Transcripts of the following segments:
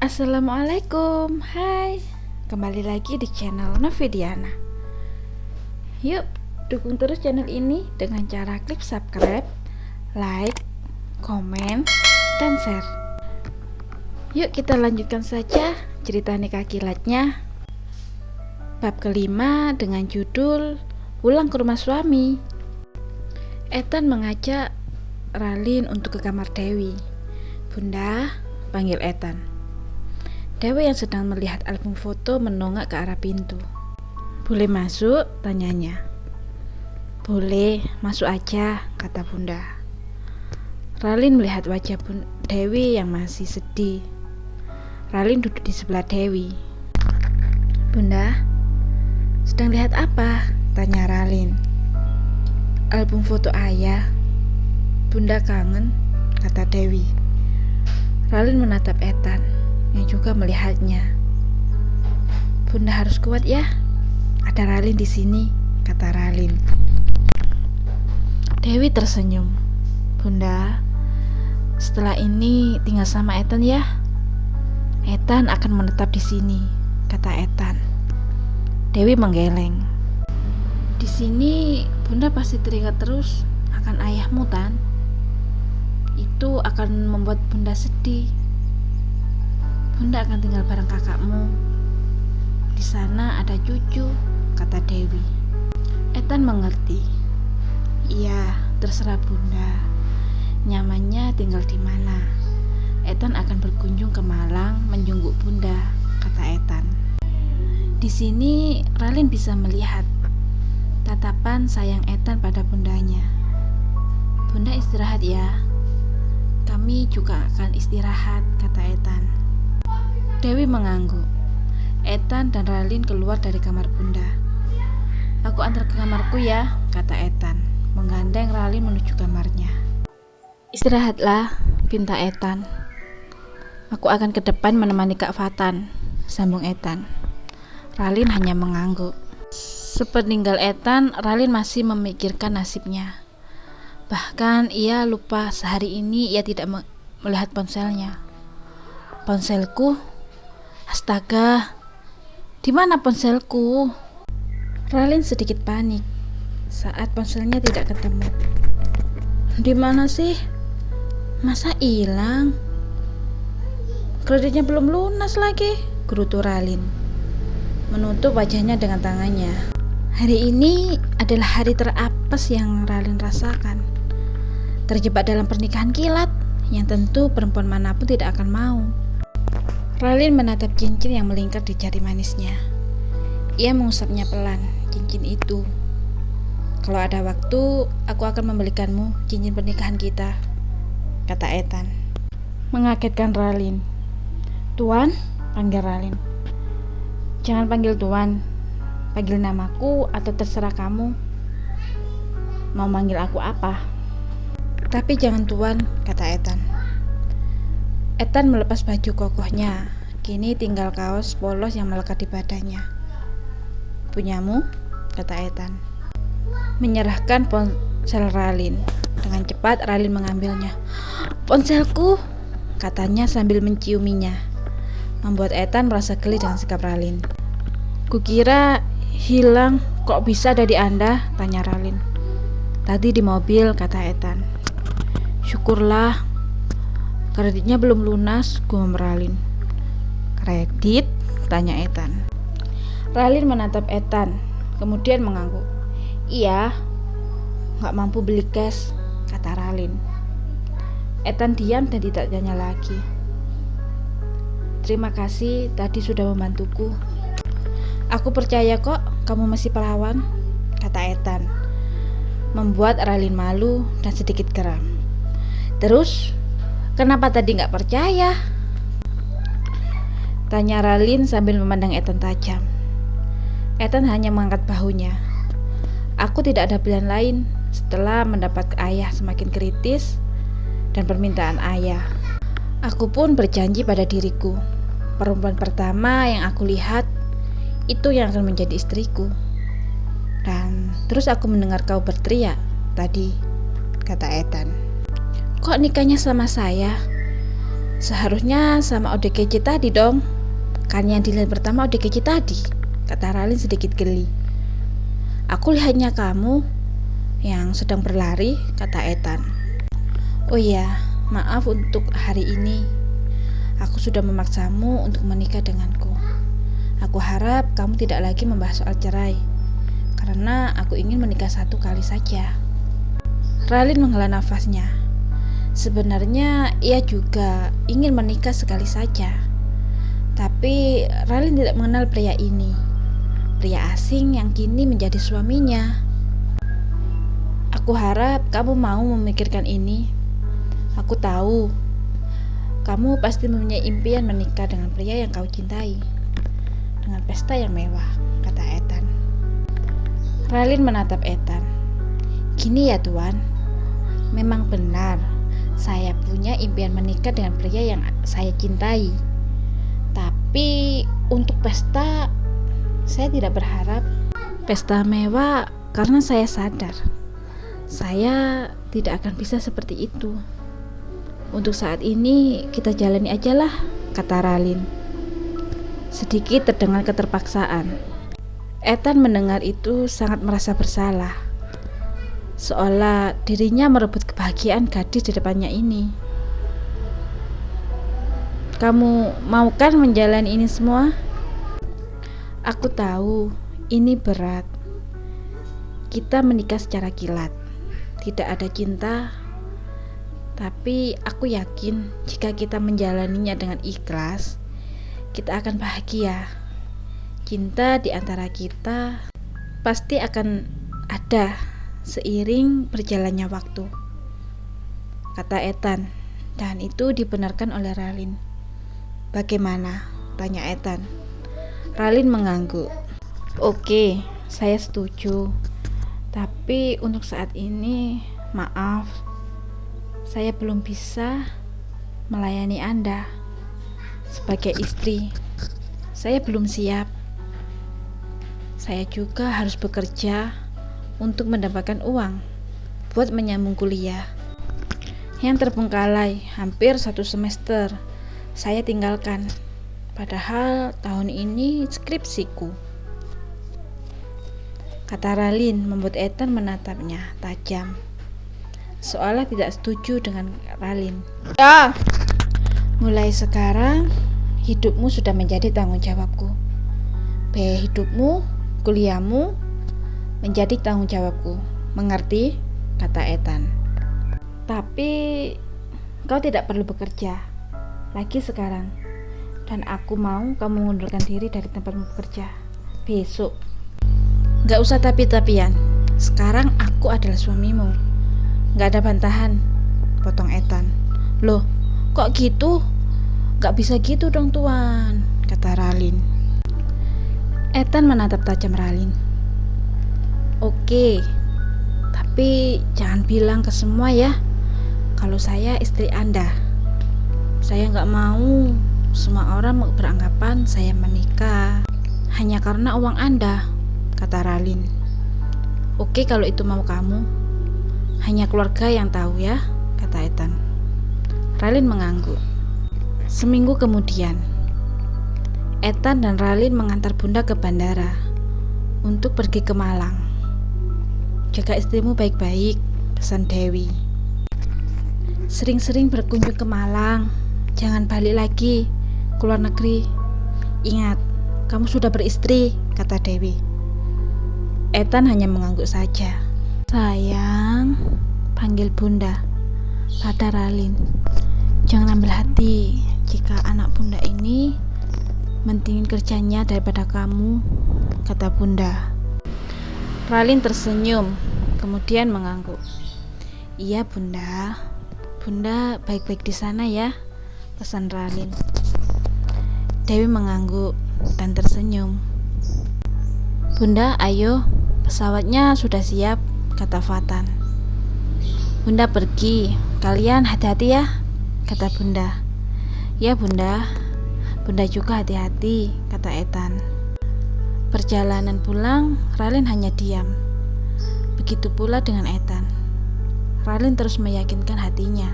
Assalamualaikum, hai. Kembali lagi di channel Novidiana. Yuk, dukung terus channel ini dengan cara klik subscribe, like, komen, dan share. Yuk kita lanjutkan saja cerita nikah kilatnya. Bab kelima dengan judul Pulang ke Rumah Suami. Ethan mengajak Ralin untuk ke kamar Dewi. Bunda, panggil Ethan. Dewi yang sedang melihat album foto menongak ke arah pintu. Boleh masuk? Tanyanya. Boleh, masuk aja, kata Bunda. Ralin melihat wajah Dewi yang masih sedih. Ralin duduk di sebelah Dewi. Bunda, sedang lihat apa? Tanya Ralin. Album foto ayah. Bunda kangen, kata Dewi. Ralin menatap Ethan yang juga melihatnya. Bunda harus kuat ya. Ada Ralin di sini, kata Ralin. Dewi tersenyum. Bunda, setelah ini tinggal sama Ethan ya. Ethan akan menetap di sini, kata Ethan. Dewi menggeleng. Di sini Bunda pasti teringat terus akan ayahmu, Tan. Itu akan membuat Bunda sedih. Bunda akan tinggal bareng kakakmu. Di sana ada cucu, kata Dewi. Ethan mengerti. Iya, terserah Bunda. Nyamannya tinggal di mana. Ethan akan berkunjung ke Malang menjenguk Bunda, kata Ethan. Di sini Ralin bisa melihat tatapan sayang Ethan pada bundanya. Bunda istirahat ya. Kami juga akan istirahat, kata Ethan. Dewi mengangguk. Ethan dan Ralin keluar dari kamar Bunda. Aku antar ke kamarku ya, kata Ethan, menggandeng Ralin menuju kamarnya. Istirahatlah, pinta Ethan. Aku akan ke depan menemani Kak Fatan, sambung Ethan. Ralin hanya mengangguk. Sepeninggal Ethan, Ralin masih memikirkan nasibnya. Bahkan ia lupa sehari ini ia tidak melihat ponselnya. Ponselku? Astaga, di mana ponselku? Ralin sedikit panik saat ponselnya tidak ketemu. Di mana sih? Masa hilang? Kreditnya belum lunas lagi, gerutu Ralin, menutup wajahnya dengan tangannya. Hari ini adalah hari terapes yang Ralin rasakan. Terjebak dalam pernikahan kilat yang tentu perempuan manapun tidak akan mau. Ralin menatap cincin yang melingkar di jari manisnya. Ia mengusapnya pelan, cincin itu. Kalau ada waktu, aku akan membelikanmu cincin pernikahan kita, kata Ethan. Mengagetkan Ralin. Tuan, panggil Ralin. Jangan panggil Tuan, panggil namaku atau terserah kamu. Mau manggil aku apa? Tapi jangan Tuan, kata Ethan. Ethan melepas baju kokohnya. Kini tinggal kaos polos yang melekat di badannya. Punyamu, kata Ethan. Menyerahkan ponsel Ralin. Dengan cepat Ralin mengambilnya. Ponselku, katanya sambil menciuminya. Membuat Ethan merasa geli dengan sikap Ralin. Kukira hilang, kok bisa ada di Anda? Tanya Ralin. Tadi di mobil, kata Ethan. Syukurlah, kreditnya belum lunas, gumam Ralin. Kredit? Tanya Ethan. Ralin menatap Ethan, kemudian mengangguk. Iya, gak mampu beli cash, kata Ralin. Ethan diam dan tidak tanya lagi. Terima kasih tadi sudah membantuku. Aku percaya kok kamu masih perawan, kata Ethan, membuat Ralin malu dan sedikit geram. Terus, kenapa tadi gak percaya? Tanya Ralin sambil memandang Ethan tajam. Ethan hanya mengangkat bahunya. Aku tidak ada pilihan lain setelah mendapat ayah semakin kritis dan permintaan ayah. Aku pun berjanji pada diriku, perempuan pertama yang aku lihat itu yang akan menjadi istriku. Dan terus aku mendengar kau berteriak tadi, kata Ethan. Kok nikahnya sama saya? Seharusnya sama ODGJ tadi dong. Kan yang dilihat pertama ODGJ tadi, kata Ralin sedikit geli. Aku lihatnya kamu yang sedang berlari, kata Ethan. Oh iya, maaf untuk hari ini. Aku sudah memaksamu untuk menikah denganku. Aku harap kamu tidak lagi membahas soal cerai, karena aku ingin menikah 1 kali saja. Ralin menghela nafasnya. Sebenarnya ia juga ingin menikah sekali saja. Tapi Ralin tidak mengenal pria ini, pria asing yang kini menjadi suaminya. Aku harap kamu mau memikirkan ini. Aku tahu kamu pasti mempunyai impian menikah dengan pria yang kau cintai, dengan pesta yang mewah, kata Ethan. Ralin menatap Ethan. Gini ya Tuan, memang benar saya punya impian menikah dengan pria yang saya cintai. Tapi untuk pesta, saya tidak berharap pesta mewah karena saya sadar saya tidak akan bisa seperti itu. Untuk saat ini kita jalani aja lah, kata Ralin. Sedikit terdengar keterpaksaan. Ethan mendengar itu sangat merasa bersalah, seolah dirinya merebut kebahagiaan gadis di depannya ini. Kamu mau kan menjalani ini semua? Aku tahu ini berat. Kita menikah secara kilat, tidak ada cinta. Tapi aku yakin jika kita menjalaninya dengan ikhlas, kita akan bahagia. Cinta di antara kita pasti akan ada seiring berjalannya waktu, kata Ethan, dan itu dibenarkan oleh Ralin. Bagaimana? Tanya Ethan. Ralin mengangguk. Oke, saya setuju. Tapi untuk saat ini, maaf, saya belum bisa melayani Anda sebagai istri. Saya belum siap. Saya juga harus bekerja untuk mendapatkan uang buat menyambung kuliah yang terbengkalai hampir 1 semester saya tinggalkan. Padahal tahun ini skripsiku, kata Ralin, membuat Ethan menatapnya tajam, seolah tidak setuju dengan Ralin. Ya, mulai sekarang hidupmu sudah menjadi tanggung jawabku. Biaya hidupmu, kuliahmu menjadi tanggung jawabku. Mengerti? Kata Ethan. Tapi kau tidak perlu bekerja lagi sekarang. Dan aku mau kamu mengundurkan diri dari tempatmu bekerja besok. Gak usah tapi-tapian. Sekarang aku adalah suamimu. Gak ada bantahan, potong Ethan. Loh, kok gitu? Gak bisa gitu dong Tuan, kata Ralin. Ethan menatap tajam Ralin. Oke, tapi jangan bilang ke semua ya kalau saya istri Anda. Saya gak mau semua orang beranggapan saya menikah hanya karena uang Anda, kata Ralin. Oke kalau itu mau kamu. Hanya keluarga yang tahu ya, kata Ethan. Ralin mengangguk. Seminggu kemudian, Ethan dan Ralin mengantar Bunda ke bandara untuk pergi ke Malang. Jaga istrimu baik-baik, pesan Dewi. Sering-sering berkunjung ke Malang. Jangan balik lagi ke luar negeri. Ingat, kamu sudah beristri, kata Dewi. Ethan hanya mengangguk saja. Sayang, panggil Bunda, kata Ralin. Jangan ambil hati jika anak Bunda ini mentingin kerjanya daripada kamu, kata Bunda. Ralin tersenyum, kemudian mengangguk. Iya Bunda, Bunda baik-baik di sana ya, pesan Ralin. Dewi mengangguk dan tersenyum. Bunda, ayo, pesawatnya sudah siap, kata Fatan. Bunda pergi, kalian hati-hati ya, kata Bunda. Ya Bunda, Bunda juga hati-hati, kata Ethan. Perjalanan pulang, Ralin hanya diam. Begitu pula dengan Ethan. Ralin terus meyakinkan hatinya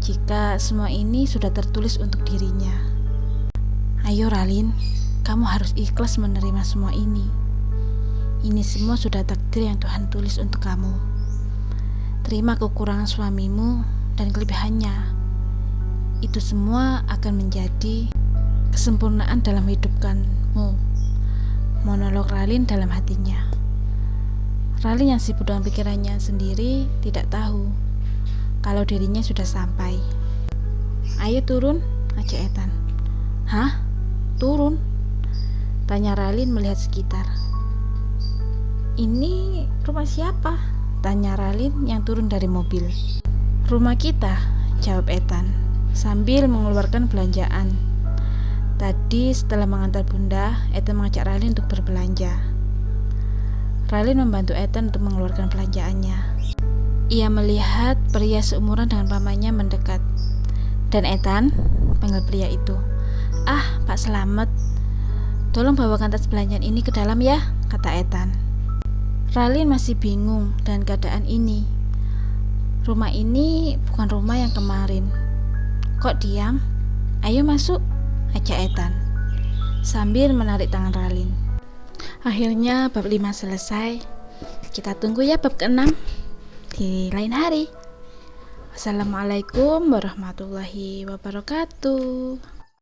jika semua ini sudah tertulis untuk dirinya. Ayo Ralin, kamu harus ikhlas menerima semua ini. Ini semua sudah takdir yang Tuhan tulis untuk kamu. Terima kekurangan suamimu dan kelebihannya. Itu semua akan menjadi kesempurnaan dalam hidupmu. Monolog Ralin dalam hatinya. Ralin yang sibuk dengan pikirannya sendiri tidak tahu kalau dirinya sudah sampai. Ayo turun, ajak Ethan. Hah? Turun? Tanya Ralin melihat sekitar. Ini rumah siapa? Tanya Ralin yang turun dari mobil. Rumah kita, jawab Ethan sambil mengeluarkan belanjaan. Tadi setelah mengantar bunda, Ethan mengajak Ralin untuk berbelanja. Ralin membantu Ethan untuk mengeluarkan belanjaannya. Ia melihat pria seumuran dengan pamannya mendekat. Dan Ethan, panggil pria itu. Ah, Pak Slamet, tolong bawakan tas belanjaan ini ke dalam ya, kata Ethan. Ralin masih bingung dengan keadaan ini. Rumah ini bukan rumah yang kemarin. Kok diam? Ayo masuk, ajak Ethan sambil menarik tangan Ralin. Akhirnya bab 5 selesai. Kita tunggu ya bab ke-6 di lain hari. Wassalamualaikum warahmatullahi wabarakatuh.